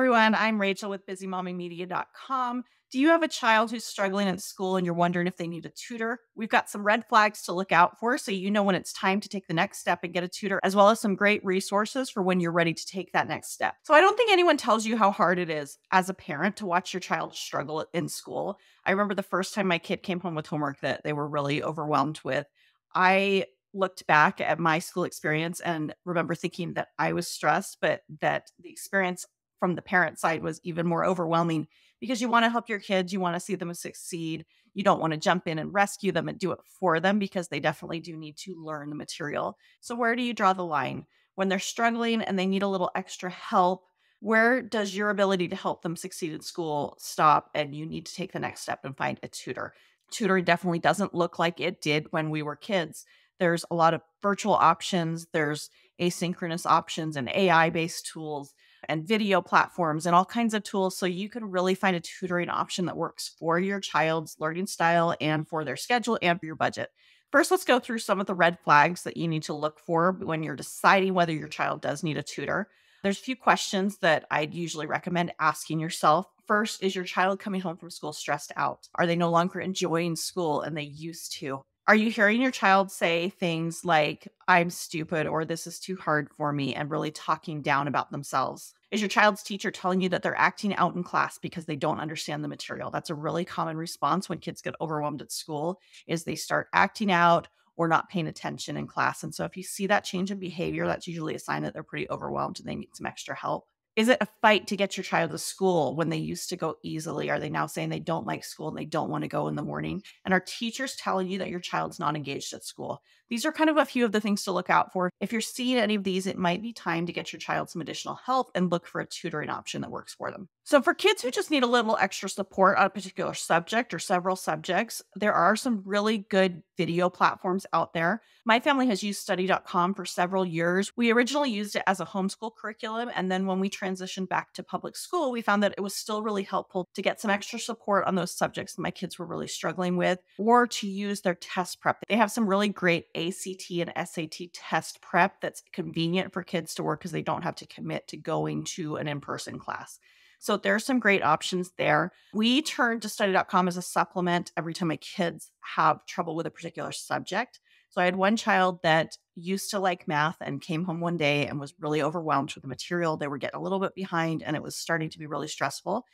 everyone. I'm Rachel with BusyMommyMedia.com. Do you have a child who's struggling in school and you're wondering if they need a tutor? We've got some red flags to look out for so you know when it's time to take the next step and get a tutor, as well as some great resources for when you're ready to take that next step. So I don't think anyone tells you how hard it is as a parent to watch your child struggle in school. I remember the first time my kid came home with homework that they were really overwhelmed with. I looked back at my school experience and remember thinking that I was stressed, but that the experience from the parent side was even more overwhelming because you want to help your kids, you want to see them succeed. You don't want to jump in and rescue them and do it for them because they definitely do need to learn the material. So where do you draw the line? When they're struggling and they need a little extra help, where does your ability to help them succeed in school stop and you need to take the next step and find a tutor? Tutoring definitely doesn't look like it did when we were kids. There's a lot of virtual options, there's asynchronous options and AI-based tools and video platforms and all kinds of tools. So you can really find a tutoring option that works for your child's learning style and for their schedule and for your budget. First, let's go through some of the red flags that you need to look for when you're deciding whether your child does need a tutor. There's a few questions that I'd usually recommend asking yourself. First, is your child coming home from school stressed out? Are they no longer enjoying school and they used to? Are you hearing your child say things like, I'm stupid or this is too hard for me, and really talking down about themselves? Is your child's teacher telling you that they're acting out in class because they don't understand the material? That's a really common response when kids get overwhelmed at school, is they start acting out or not paying attention in class. And so if you see that change in behavior, that's usually a sign that they're pretty overwhelmed and they need some extra help. Is it a fight to get your child to school when they used to go easily? Are they now saying they don't like school and they don't want to go in the morning? And are teachers telling you that your child's not engaged at school? These are kind of a few of the things to look out for. If you're seeing any of these, it might be time to get your child some additional help and look for a tutoring option that works for them. So for kids who just need a little extra support on a particular subject or several subjects, there are some really good video platforms out there. My family has used study.com for several years. We originally used it as a homeschool curriculum, and then when we transitioned back to public school, we found that it was still really helpful to get some extra support on those subjects that my kids were really struggling with, or to use their test prep. They have some really great ACT and SAT test prep that's convenient for kids to work because they don't have to commit to going to an in-person class. So there's some great options there. We turn to study.com as a supplement every time my kids have trouble with a particular subject. So I had one child that used to like math and came home one day and was really overwhelmed with the material. They were getting a little bit behind and it was starting to be really stressful.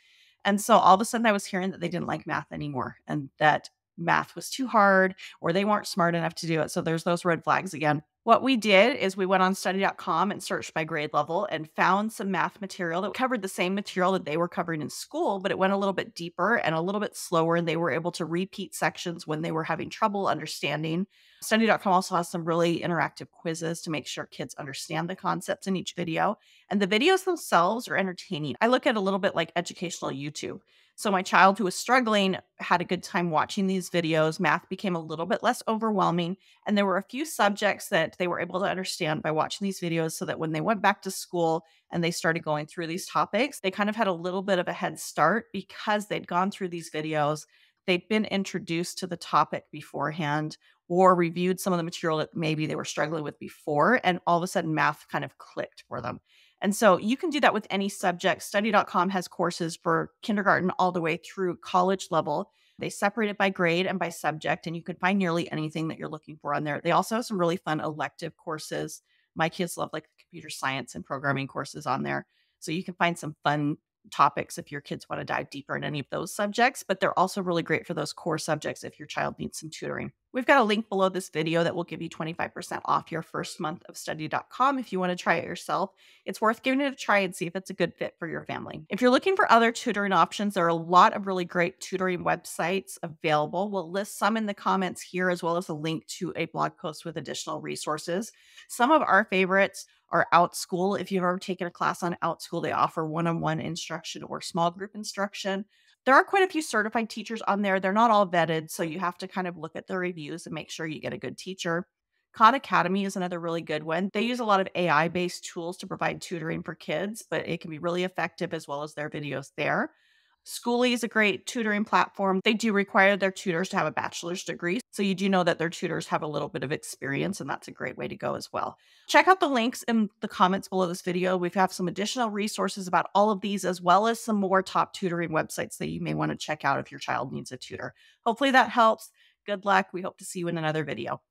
And so all of a sudden I was hearing that they didn't like math anymore and that math was too hard or they weren't smart enough to do it. So there's those red flags again. What we did is we went on study.com and searched by grade level and found some math material that covered the same material that they were covering in school, but it went a little bit deeper and a little bit slower. And they were able to repeat sections when they were having trouble understanding. Study.com also has some really interactive quizzes to make sure kids understand the concepts in each video. And the videos themselves are entertaining. I look at it a little bit like educational YouTube. So my child who was struggling had a good time watching these videos. Math became a little bit less overwhelming. And there were a few subjects that they were able to understand by watching these videos so that when they went back to school and they started going through these topics, they kind of had a little bit of a head start because they'd gone through these videos. They'd been introduced to the topic beforehand or reviewed some of the material that maybe they were struggling with before. And all of a sudden, math kind of clicked for them. And so you can do that with any subject. Study.com has courses for kindergarten all the way through college level. They separate it by grade and by subject, and you can find nearly anything that you're looking for on there. They also have some really fun elective courses. My kids love like computer science and programming courses on there. So you can find some fun topics if your kids want to dive deeper in any of those subjects, but they're also really great for those core subjects if your child needs some tutoring. We've got a link below this video that will give you 25% off your first month of study.com if you want to try it yourself. It's worth giving it a try and see if it's a good fit for your family. If you're looking for other tutoring options, there are a lot of really great tutoring websites available. We'll list some in the comments here, as well as a link to a blog post with additional resources. Some of our favorites are OutSchool. If you've ever taken a class on OutSchool, they offer one-on-one instruction or small group instruction. There are quite a few certified teachers on there. They're not all vetted, so you have to kind of look at the reviews and make sure you get a good teacher. Khan Academy is another really good one. They use a lot of AI-based tools to provide tutoring for kids, but it can be really effective as well as their videos there. Schooly is a great tutoring platform. They do require their tutors to have a bachelor's degree. So you do know that their tutors have a little bit of experience, and that's a great way to go as well. Check out the links in the comments below this video. We have some additional resources about all of these, as well as some more top tutoring websites that you may want to check out if your child needs a tutor. Hopefully that helps. Good luck. We hope to see you in another video.